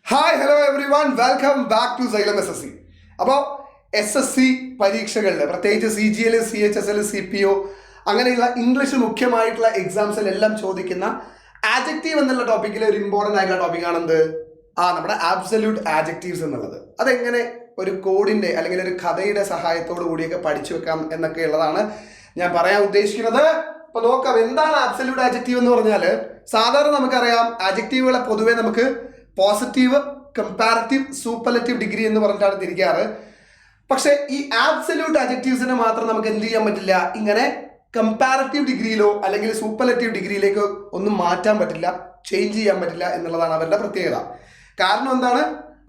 Hi hello everyone welcome back to Xylem SSC. അപ്പോൾ SSC പരീക്ഷകളിൽ പ്രത്യേകിച്ച് CGL, CHSL, CPO അങ്ങനെയുള്ള English മുഖ്യമായിട്ടുള്ള എക്സാംസിലെല്ലാം ചോദിക്കുന്ന ആഡ്ജക്റ്റീവ് എന്നുള്ള ടോപ്പിക്കിൽ ഒരു ഇമ്പോർട്ടൻ്റ് ആയിട്ടുള്ള ടോപ്പിക്കാണ് എന്ത്? നമ്മുടെ ആബ്സല്യൂട്ട് ആഡ്ജക്റ്റീവ്സ് എന്നുള്ളത്. അതെങ്ങനെ ഒരു കോഡിൻ്റെ അല്ലെങ്കിൽ ഒരു കഥയുടെ സഹായത്തോടു കൂടിയൊക്കെ പഠിച്ചു വെക്കാം എന്നൊക്കെ ഉള്ളതാണ് ഞാൻ പറയാൻ ഉദ്ദേശിക്കുന്നത്. അപ്പോൾ നോക്കാം, എന്താണ് ആബ്സല്യൂട്ട് ആഡ്ജക്റ്റീവ് എന്ന് പറഞ്ഞാൽ, സാധാരണ നമുക്കറിയാം ആഡ്ജക്റ്റീവുകളെ പൊതുവെ നമുക്ക് പോസിറ്റീവ്, കമ്പാരറ്റീവ്, സൂപ്പർലറ്റീവ് ഡിഗ്രി എന്ന് പറഞ്ഞിട്ടാണ് തിരിക്കാറ്. പക്ഷെ ഈ ആബ്സല്യൂട്ട് അഡ്ജക്റ്റീവ്സിനെ മാത്രം നമുക്ക് എന്ത് ചെയ്യാൻ പറ്റില്ല, ഇങ്ങനെ കമ്പാരറ്റീവ് ഡിഗ്രിയിലോ അല്ലെങ്കിൽ സൂപ്പർലറ്റീവ് ഡിഗ്രിയിലേക്കോ ഒന്നും മാറ്റാൻ പറ്റില്ല, ചേഞ്ച് ചെയ്യാൻ പറ്റില്ല എന്നുള്ളതാണ് അവരുടെ പ്രത്യേകത. കാരണം എന്താണ്?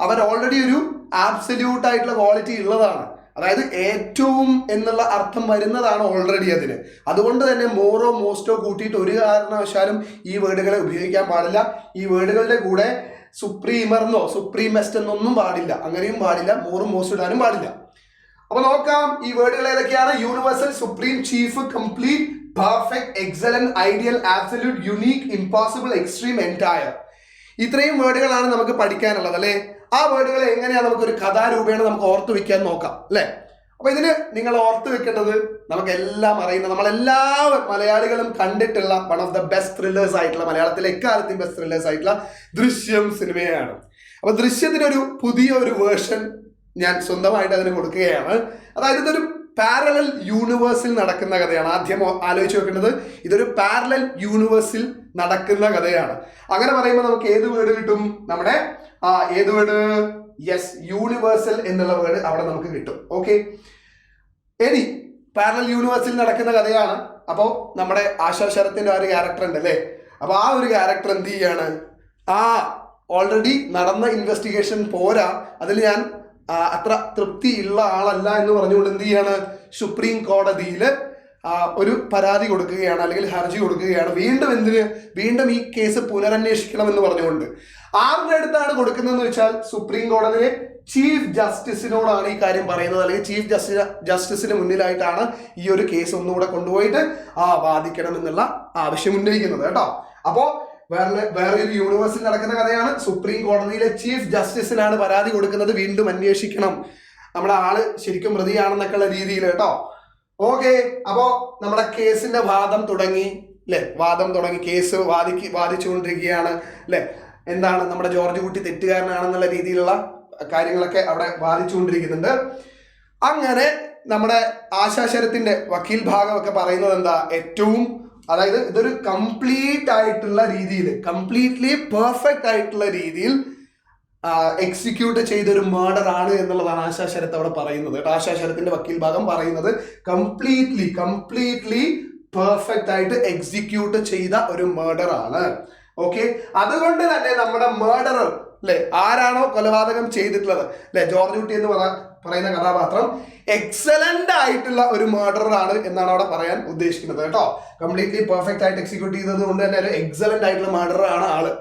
അവർ ഓൾറെഡി ഒരു ആബ്സല്യൂട്ട് ആയിട്ടുള്ള ക്വാളിറ്റി ഉള്ളതാണ്. അതായത് ഏറ്റവും എന്നുള്ള അർത്ഥം വരുന്നതാണ് ഓൾറെഡി അതിന്. അതുകൊണ്ട് തന്നെ മോറോ മോസ്റ്റോ കൂട്ടിയിട്ട് ഒരു കാരണവശാലും ഈ വേർഡുകളെ ഉപയോഗിക്കാൻ പാടില്ല. ഈ വേർഡുകളുടെ കൂടെ സുപ്രീമർന്നോ സുപ്രീമെസ്റ്റ് എന്നൊന്നും പാടില്ല, അങ്ങനെയും പാടില്ല, മോറും മോസ്റ്റ് ഇടാനും പാടില്ല. അപ്പൊ നോക്കാം ഈ വേർഡുകൾ ഏതൊക്കെയാണ്. Universal, supreme, chief, complete, perfect, excellent, ideal, absolute, unique, impossible, extreme, entire. ഇത്രയും വേർഡുകളാണ് നമുക്ക് പഠിക്കാനുള്ളത് അല്ലേ. ആ വേർഡുകൾ എങ്ങനെയാണ് നമുക്കൊരു കഥാരൂപേണ നമുക്ക് ഓർത്ത് വെക്കാൻ നോക്കാം അല്ലേ. അപ്പൊ ഇതിന് നിങ്ങൾ ഓർത്ത് വെക്കേണ്ടത്, നമുക്കെല്ലാം അറിയുന്ന, നമ്മളെല്ലാ മലയാളികളും കണ്ടിട്ടുള്ള one of the best thrillers ആയിട്ടുള്ള, മലയാളത്തിലെ എക്കാലത്തെയും ബെസ്റ്റ് ത്രില്ലേഴ്സ് ആയിട്ടുള്ള ദൃശ്യം സിനിമയാണ്. അപ്പൊ ദൃശ്യത്തിനൊരു പുതിയ ഒരു വേർഷൻ ഞാൻ സ്വന്തമായിട്ട് അതിന് കൊടുക്കുകയാണ്. അതായത് ഇതൊരു പാരലൽ യൂണിവേഴ്സിൽ നടക്കുന്ന കഥയാണ്. ആദ്യം ആലോചിച്ച് വെക്കേണ്ടത്, ഇതൊരു പാരലൽ യൂണിവേഴ്സിൽ നടക്കുന്ന കഥയാണ്. അങ്ങനെ പറയുമ്പോൾ നമുക്ക് ഏത് വേർഡ് കിട്ടും? നമ്മുടെ ഏത് വേർഡ്? യെസ്, യൂണിവേഴ്സൽ എന്നുള്ള വേർഡ് അവിടെ നമുക്ക് കിട്ടും. ഓക്കെ, ഇനി പാരലൽ യൂണിവേഴ്സിൽ നടക്കുന്ന കഥയാണ്. അപ്പോൾ നമ്മുടെ ആശാ ശരത്തിന്റെ ഒരു ക്യാരക്ടർ ഉണ്ട് അല്ലേ. അപ്പൊ ആ ഒരു ക്യാരക്ടർ എന്ത് ചെയ്യാണ്, ഓൾറെഡി നടന്ന ഇൻവെസ്റ്റിഗേഷൻ പോരാ, അതിൽ ഞാൻ അത്ര തൃപ്തിയുള്ള ആളല്ല എന്ന് പറഞ്ഞുകൊണ്ട് എന്ത് ചെയ്യാണ്, സുപ്രീം കോടതിയിൽ ഒരു പരാതി കൊടുക്കുകയാണ്, അല്ലെങ്കിൽ ഹർജി കൊടുക്കുകയാണ്. വീണ്ടും ഈ കേസ് പുനരന്വേഷിക്കണം എന്ന് പറഞ്ഞുകൊണ്ട്. ആരുടെ അടുത്താണ് കൊടുക്കുന്നതെന്ന് വെച്ചാൽ, സുപ്രീം കോടതിയിലെ ചീഫ് ജസ്റ്റിസിനോടാണ് ഈ കാര്യം പറയുന്നത്, അല്ലെങ്കിൽ ചീഫ് ജസ്റ്റിസിന് മുന്നിലായിട്ടാണ് ഈ ഒരു കേസ് ഒന്നുകൂടെ കൊണ്ടുപോയിട്ട് വാദിക്കണം എന്നുള്ള ആവശ്യം ഉന്നയിക്കുന്നത് കേട്ടോ. അപ്പോ വേറെ ഒരു യൂണിവേഴ്സിൽ നടക്കുന്ന കഥയാണ്. സുപ്രീം കോടതിയിലെ ചീഫ് ജസ്റ്റിസിനാണ് പരാതി കൊടുക്കുന്നത്, വീണ്ടും അന്വേഷിക്കണം, നമ്മുടെ ആള് ശരിക്കും പ്രതിയാണെന്നൊക്കെ ഉള്ള രീതിയിൽ കേട്ടോ. ഓക്കെ, അപ്പോ നമ്മുടെ കേസിന്റെ വാദം തുടങ്ങി അല്ലെ. കേസ് വാദിച്ചുകൊണ്ടിരിക്കുകയാണ് അല്ലെ. എന്താണ്, നമ്മുടെ ജോർജ് കുട്ടി തെറ്റുകാരനാണെന്നുള്ള രീതിയിലുള്ള കാര്യങ്ങളൊക്കെ അവിടെ വാദിച്ചുകൊണ്ടിരിക്കുന്നുണ്ട്. അങ്ങനെ നമ്മുടെ ആശാ ശരത്തിന്റെ വക്കീൽ ഭാഗമൊക്കെ പറയുന്നത് എന്താ, അതായത് ഇതൊരു കംപ്ലീറ്റ് ആയിട്ടുള്ള രീതിയിൽ, കംപ്ലീറ്റ്ലി പെർഫെക്റ്റ് ആയിട്ടുള്ള രീതിയിൽ എക്സിക്യൂട്ട് ചെയ്തൊരു മർഡർ ആണ് എന്നുള്ളതാണ് ആശാ ശരത്ത് അവിടെ പറയുന്നത്. ആശാ ശരത്തിന്റെ വക്കീൽ ഭാഗം പറയുന്നത് കംപ്ലീറ്റ്ലി പെർഫെക്റ്റ് ആയിട്ട് എക്സിക്യൂട്ട് ചെയ്ത ഒരു മർഡർ ആണ്. ഓക്കെ, അതുകൊണ്ട് തന്നെ നമ്മുടെ മർഡറർ അല്ലെ, ആരാണോ കൊലപാതകം ചെയ്തിട്ടുള്ളത് അല്ലെ, ജോർജ് കുട്ടി എന്ന് പറയുന്ന കഥാപാത്രം എക്സലന്റ് ആയിട്ടുള്ള ഒരു മർഡറർ ആണ് എന്നാണ് അവിടെ പറയാൻ ഉദ്ദേശിക്കുന്നത് കേട്ടോ. കംപ്ലീറ്റ്ലി പെർഫെക്റ്റ് ആയിട്ട് എക്സിക്യൂട്ട് ചെയ്തത് കൊണ്ട് തന്നെ ഒരു എക്സലന്റ് ആയിട്ടുള്ള മർഡറർ ആണ് ആള്.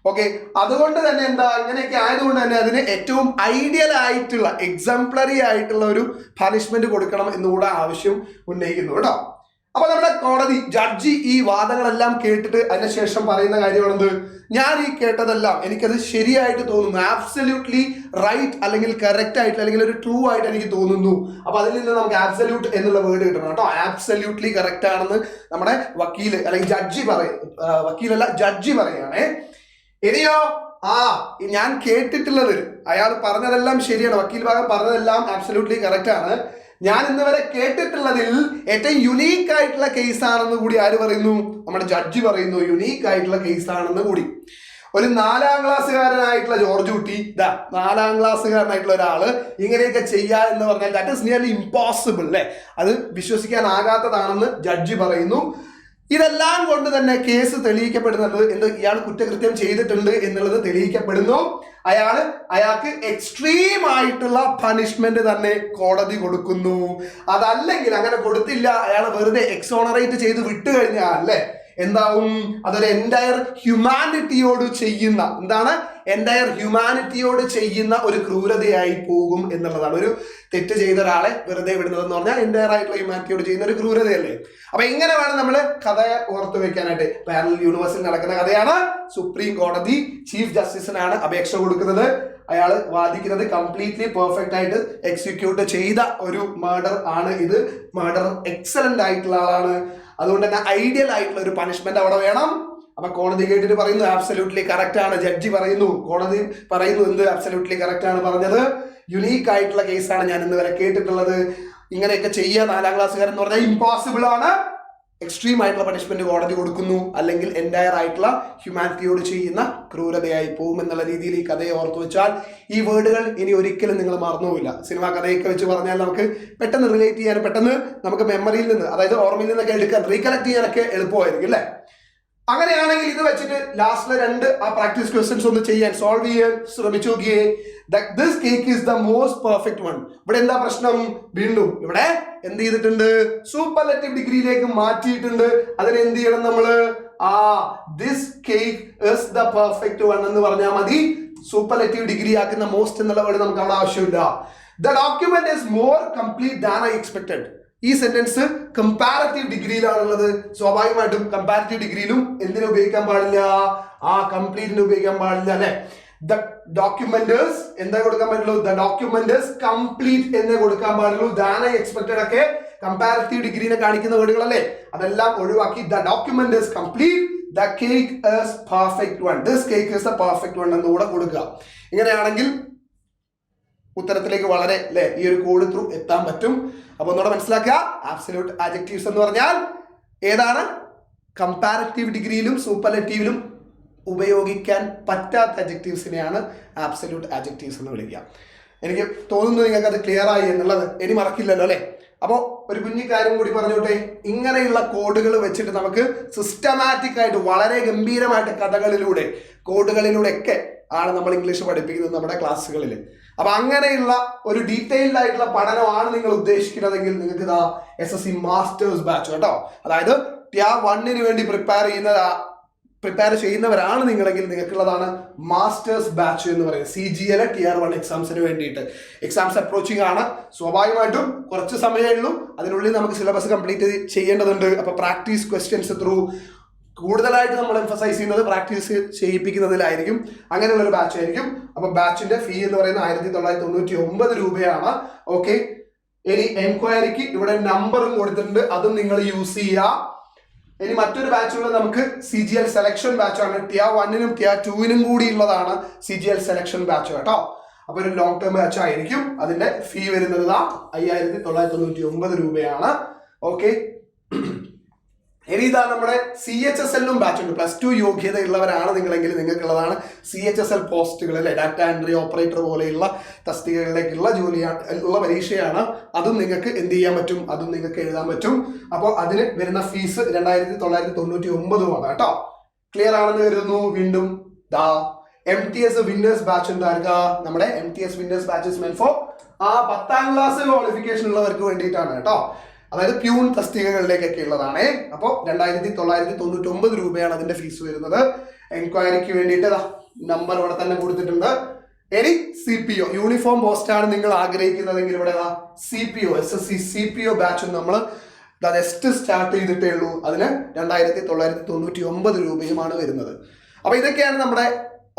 ഓക്കെ, അതുകൊണ്ട് തന്നെ ഇങ്ങനെയൊക്കെ ആയതുകൊണ്ട് തന്നെ അതിന് ഏറ്റവും ഐഡിയൽ ആയിട്ടുള്ള, എക്സാംപ്ലറി ആയിട്ടുള്ള ഒരു പണിഷ്മെന്റ് കൊടുക്കണം എന്നുകൂടെ ആവശ്യം ഉന്നയിക്കുന്നു കേട്ടോ. അപ്പൊ നമ്മുടെ കോടതി ജഡ്ജി ഈ വാദങ്ങളെല്ലാം കേട്ടിട്ട് അതിനുശേഷം പറയുന്ന കാര്യമാണെന്ത്, ഞാൻ ഈ കേട്ടതെല്ലാം എനിക്കത് ശരിയായിട്ട് തോന്നുന്നു, ആബ്സല്യൂട്ട്ലി റൈറ്റ് അല്ലെങ്കിൽ കറക്റ്റ് ആയിട്ട് അല്ലെങ്കിൽ ഒരു ട്രൂ ആയിട്ട് എനിക്ക് തോന്നുന്നു. അപ്പൊ അതിൽ നിന്ന് നമുക്ക് ആബ്സല്യൂട്ട് എന്നുള്ള വേർഡ് കിട്ടണം കേട്ടോ. ആബ്സല്യൂട്ട്ലി കറക്റ്റ് ആണെന്ന് നമ്മുടെ വക്കീല് അല്ലെങ്കിൽ ജഡ്ജി പറയുകയാണേ. ഇനിയോ ഞാൻ കേട്ടിട്ടുള്ളത്, അയാൾ പറഞ്ഞതെല്ലാം ശരിയാണ്, വക്കീൽ ഭാഗം പറഞ്ഞതെല്ലാം ആബ്സല്യൂട്ട്ലി കറക്റ്റ് ആണ്. ഞാൻ ഇന്ന് വരെ കേട്ടിട്ടുള്ളതിൽ ഏറ്റവും യുണീക്ക് ആയിട്ടുള്ള കേസാണെന്ന് കൂടി ആര് പറയുന്നു? നമ്മുടെ ജഡ്ജി പറയുന്നു, യുണീക്ക് ആയിട്ടുള്ള കേസാണെന്ന് കൂടി. ഒരു 4ാം ക്ലാസ്സുകാരനായിട്ടുള്ള ജോർജ് കുട്ടി, 4ാം ക്ലാസ്സുകാരനായിട്ടുള്ള ഒരാള് ഇങ്ങനെയൊക്കെ ചെയ്യുക എന്ന് പറഞ്ഞാൽ ദാറ്റ് ഈസ് നിയർലി ഇമ്പോസിബിൾ അല്ലെ, അത് വിശ്വസിക്കാനാകാത്തതാണെന്ന് ജഡ്ജി പറയുന്നു. ഇതെല്ലാം കൊണ്ട് തന്നെ കേസ് തെളിയിക്കപ്പെടുന്നത് ഇയാൾ കുറ്റകൃത്യം ചെയ്തിട്ടുണ്ട് എന്നുള്ളത് തെളിയിക്കപ്പെടുന്നു. അയാൾക്ക് എക്സ്ട്രീം ആയിട്ടുള്ള പണിഷ്മെന്റ് തന്നെ കോടതി കൊടുക്കുന്നു. അതല്ലെങ്കിൽ, അങ്ങനെ കൊടുത്തില്ല, അയാളെ വെറുതെ എക്സോണറേറ്റ് ചെയ്ത് വിട്ടു കഴിഞ്ഞാൽ അല്ലെ, എന്താവും, അതൊരു എൻറ്റയർ ഹ്യൂമാനിറ്റിയോട് ചെയ്യുന്ന എൻറ്റയർ ഹ്യൂമാനിറ്റിയോട് ചെയ്യുന്ന ഒരു ക്രൂരതയായി പോകും എന്നുള്ളതാണ്. ഒരു തെറ്റ് ചെയ്ത ഒരാളെ വെറുതെ വിടുന്നതെന്ന് പറഞ്ഞാൽ എൻറ്റയർ ആയിട്ടുള്ള ഹ്യൂമാനിറ്റിയോട് ചെയ്യുന്ന ഒരു ക്രൂരതയല്ലേ. അപ്പൊ ഇങ്ങനെ വേണം നമ്മൾ കഥ ഓർത്തു വെക്കാനായിട്ട്. പാരലൽ യൂണിവേഴ്സിൽ നടക്കുന്ന കഥയാണ്. സുപ്രീം കോടതി ചീഫ് ജസ്റ്റിസിനാണ് അപേക്ഷ കൊടുക്കുന്നത്. അയാൾ വാദിക്കുന്നത് കംപ്ലീറ്റ്ലി പെർഫെക്റ്റ് ആയിട്ട് എക്സിക്യൂട്ട് ചെയ്ത ഒരു മർഡർ ആണ് ഇത്. മർഡർ എക്സലന്റ് ആയിട്ടുള്ള ആളാണ്. അതുകൊണ്ട് തന്നെ ഐഡിയൽ ആയിട്ടുള്ള ഒരു പണിഷ്മെന്റ് അവിടെ വേണം. അപ്പൊ കോടതി കേട്ടിട്ട് പറയുന്നു ആബ്സല്യൂട്ട്ലി കറക്റ്റ് ആണ്. ജഡ്ജി പറയുന്നു, കോടതി പറയുന്നു എന്ത് ആബ്സല്യൂട്ട്ലി കറക്റ്റ് ആണ് പറഞ്ഞത്. യുണീക്ക് ആയിട്ടുള്ള കേസാണ് ഞാൻ ഇന്ന് വരെ കേട്ടിട്ടുള്ളത്. ഇങ്ങനെയൊക്കെ ചെയ്യുക 4ാം ക്ലാസ്സുകാരൻ എന്ന് പറഞ്ഞാൽ ഇമ്പോസിബിൾ ആണ്. എക്സ്ട്രീം ആയിട്ടുള്ള പണിഷ്മെന്റ് കോടതി കൊടുക്കുന്നു, അല്ലെങ്കിൽ എൻറ്റയർ ആയിട്ടുള്ള ഹ്യൂമാനിറ്റിയോട് ചെയ്യുന്ന ക്രൂരതയായി പോകും എന്നുള്ള രീതിയിൽ ഈ കഥയെ ഓർത്തു വെച്ചാൽ ഈ വേർഡുകൾ ഇനി ഒരിക്കലും നിങ്ങൾ മറന്നുപോയില്ല. സിനിമാ കഥയൊക്കെ വെച്ച് പറഞ്ഞാൽ നമുക്ക് പെട്ടെന്ന് റിലേറ്റ് ചെയ്യാൻ, പെട്ടെന്ന് നമുക്ക് മെമ്മറിയിൽ നിന്ന്, അതായത് ഓർമ്മയിൽ നിന്നൊക്കെ എടുക്കാൻ, റീകളക്ട് ചെയ്യാനൊക്കെ എളുപ്പമായിരിക്കും അല്ലേ. അങ്ങനെയാണെങ്കിൽ ഇത് വെച്ചിട്ട് ലാസ്റ്റിലെ 2 ആ പ്രാക്ടീസ് ക്വസ്റ്റ്യൻസ് ഒന്ന് ചെയ്യാൻ സോൾവ് ചെയ്യാൻ ശ്രമിച്ചു നോക്കിയേ. This cake is the most perfect one. ഇവിടെ എന്താ പ്രശ്നം? വീണ്ടും ഇവിടെ എന്ത് ചെയ്തിട്ടുണ്ട്? സൂപ്പർലേറ്റീവ് ഡിഗ്രിയിലേക്ക് മാറ്റിയിട്ടുണ്ട്. അതിന് എന്ത് ചെയ്യണം നമ്മള്? This cake is the perfect one എന്ന് പറഞ്ഞാൽ മതി. സൂപ്പർലേറ്റീവ് ഡിഗ്രി ആക്കുന്ന മോസ്റ്റ് എന്നുള്ള വേർഡ് നമുക്ക് അവിടെ ആവശ്യമില്ല. The document is more complete than I expected. ഈ സെന്റൻസ് കമ്പാരറ്റീവ് ഡിഗ്രിയിലാണുള്ളത്. സ്വാഭാവികമായിട്ടും കമ്പാരറ്റീവ് ഡിഗ്രിയിലും എന്തിനു ഉപയോഗിക്കാൻ പാടില്ല? കംപ്ലീറ്റിന് ഉപയോഗിക്കാൻ പാടില്ല അല്ലെ. ദ ഡോക്യുമെന്റേഴ്സ് എന്താ കൊടുക്കാൻ പറ്റുള്ളൂ? ദ ഡോക്യുമെന്റേഴ്സ് കംപ്ലീറ്റ് എന്നേ കൊടുക്കാൻ പാടുള്ളൂ. ദാൻ ഐ എക്സ്പെക്ടഡ് ഒക്കെ കമ്പാരറ്റീവ് ഡിഗ്രീനെ കാണിക്കുന്ന വേർഡുകളല്ലേ, അതെല്ലാം ഒഴിവാക്കി the documenters complete, the cake is perfect one, this cake is the perfect one എന്നുകൂടെ കൊടുക്കുക. ഇങ്ങനെയാണെങ്കിൽ ഉത്തരത്തിലേക്ക് വളരെ അല്ലെ ഈ ഒരു കോഡ് ത്രൂ എത്താൻ പറ്റും. അപ്പൊ ഒന്നുകൂടെ മനസ്സിലാക്കുക, ആബ്സല്യൂട്ട് ആഡ്ജക്റ്റീവ്സ് എന്ന് പറഞ്ഞാൽ ഏതാണ്? കമ്പാരറ്റീവ് ഡിഗ്രിയിലും സൂപ്പർലേറ്റീവിലും ഉപയോഗിക്കാൻ പറ്റാത്ത അഡ്ജക്റ്റീവ്സിനെയാണ് ആബ്സല്യൂട്ട് ആഡ്ജക്റ്റീവ്സ് എന്ന് വിളിക്കുക. എനിക്ക് തോന്നുന്നു നിങ്ങൾക്ക് അത് ക്ലിയർ ആയി എന്നുള്ളത്. ഇനി മറക്കില്ലല്ലോ അല്ലെ. അപ്പോൾ ഒരു കുഞ്ഞു കാര്യം കൂടി പറഞ്ഞോട്ടെ. ഇങ്ങനെയുള്ള കോഡുകൾ വെച്ചിട്ട് നമുക്ക് സിസ്റ്റമാറ്റിക് ആയിട്ട് വളരെ ഗംഭീരമായിട്ട് കഥകളിലൂടെ, കോഡുകളിലൂടെ ഒക്കെ ആണ് നമ്മൾ ഇംഗ്ലീഷ് പഠിപ്പിക്കുന്നത് നമ്മുടെ ക്ലാസ്സുകളിൽ. അപ്പൊ അങ്ങനെയുള്ള ഒരു ഡീറ്റെയിൽഡ് ആയിട്ടുള്ള പഠനമാണ് നിങ്ങൾ ഉദ്ദേശിക്കുന്നതെങ്കിൽ നിങ്ങൾക്ക് ഇതാ SSC മാസ്റ്റേഴ്സ് ബാച്ച് കേട്ടോ. അതായത് Tier 1 വേണ്ടി പ്രിപ്പയർ ചെയ്യുന്നവരാണ് നിങ്ങളെങ്കിൽ നിങ്ങൾക്കുള്ളതാണ് മാസ്റ്റേഴ്സ് ബാച്ച് എന്ന് പറയുന്നത്. CGL Tier 1 എക്സാംസിന് വേണ്ടിയിട്ട്. എക്സാംസ് അപ്രോച്ചിങ് ആണ്. സ്വാഭാവികമായിട്ടും കുറച്ച് സമയമേ ഉള്ളൂ. അതിനുള്ളിൽ നമുക്ക് സിലബസ് കംപ്ലീറ്റ് ചെയ്യേണ്ടതുണ്ട്. അപ്പൊ പ്രാക്ടീസ് ക്വസ്റ്റ്യൻസ് ത്രൂ കൂടുതലായിട്ട് നമ്മൾ എംഫസൈസ് ചെയ്യുന്നത് പ്രാക്ടീസ് ചെയ്യിപ്പിക്കുന്നതിലായിരിക്കും. അങ്ങനെയുള്ളൊരു ബാച്ച് ആയിരിക്കും. അപ്പൊ ബാച്ചിന്റെ ഫീ എന്ന് പറയുന്നത് 1999 രൂപയാണ്. ഓക്കെ. ഇനി എൻക്വയറിക്ക് ഇവിടെ നമ്പറും കൊടുത്തിട്ടുണ്ട്, അതും നിങ്ങൾ യൂസ് ചെയ്യുക. ഇനി മറ്റൊരു ബാച്ചുള്ള നമുക്ക് CGL സെലക്ഷൻ ബാച്ചാണ്. Tier 1 Tier 2 കൂടി ഉള്ളതാണ് CGL സെലക്ഷൻ ബാച്ച് കേട്ടോ. അപ്പൊ ഒരു ലോങ് ടേം ബാച്ച് ആയിരിക്കും. അതിന്റെ ഫീ വരുന്നത് 5999 രൂപയാണ്. ഓക്കെ. ഇനി ഇതാ നമ്മുടെ CHSL ബാച്ച് ഉണ്ട്. +2 യോഗ്യത ഉള്ളവരാണ് നിങ്ങളെങ്കിൽ നിങ്ങൾക്കുള്ളതാണ് CHSL പോസ്റ്റുകൾ അല്ലെ, ഡാറ്റ എൻട്രി ഓപ്പറേറ്റർ പോലെയുള്ള തസ്തികകളിലേക്കുള്ള ഉള്ള പരീക്ഷയാണ്. അതും നിങ്ങൾക്ക് എന്ത് ചെയ്യാൻ പറ്റും? അതും നിങ്ങൾക്ക് എഴുതാൻ പറ്റും. അപ്പോൾ അതിന് വരുന്ന ഫീസ് 2999 കേട്ടോ. ക്ലിയർ ആണെന്ന് കരുതുന്നു. വീണ്ടും MTS വിന്നേഴ്സ് ബാച്ച് ഉണ്ടായിരിക്കുക. നമ്മുടെ MTS winners batch is മെന്റ് four 10ാം class qualification ഉള്ളവർക്ക് വേണ്ടിയിട്ടാണ് കേട്ടോ. അതായത് പ്യൂൺ തസ്തികകളിലേക്കൊക്കെ ഉള്ളതാണ്. അപ്പോൾ 2999 രൂപയാണ് അതിന്റെ ഫീസ് വരുന്നത്. എൻക്വയറിക്ക് വേണ്ടിയിട്ട് നമ്പർ ഇവിടെ തന്നെ കൊടുത്തിട്ടുണ്ട്. ഇനി CPO യൂണിഫോം പോസ്റ്റ് ആണ് നിങ്ങൾ ആഗ്രഹിക്കുന്നതെങ്കിൽ ഇവിടെ CPO SSC CPO ബാച്ച് നമ്മൾ ജസ്റ്റ് സ്റ്റാർട്ട് ചെയ്തിട്ടേ ഉള്ളൂ. അതിന് 2999 രൂപയുമാണ് വരുന്നത്. അപ്പൊ ഇതൊക്കെയാണ് നമ്മുടെ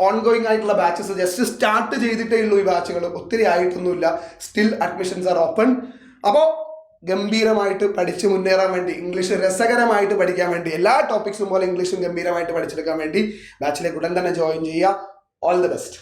ഓൺഗോയിങ് ആയിട്ടുള്ള ബാച്ചസ്. ജസ്റ്റ് സ്റ്റാർട്ട് ചെയ്തിട്ടേ ഉള്ളൂ ഈ ബാച്ചുകൾ, ഒത്തിരി ആയിട്ടൊന്നുമില്ല. Still admissions are open. അപ്പോൾ ഗംഭീരമായിട്ട് പഠിച്ച് മുന്നേറാൻ വേണ്ടി, ഇംഗ്ലീഷ് രസകരമായിട്ട് പഠിക്കാൻ വേണ്ടി, എല്ലാ ടോപ്പിക്സും പോലെ ഇംഗ്ലീഷും ഗംഭീരമായിട്ട് പഠിച്ചെടുക്കാൻ വേണ്ടി ബാച്ചിലേക്ക് ഉടൻ തന്നെ ജോയിൻ ചെയ്യുക. All the best.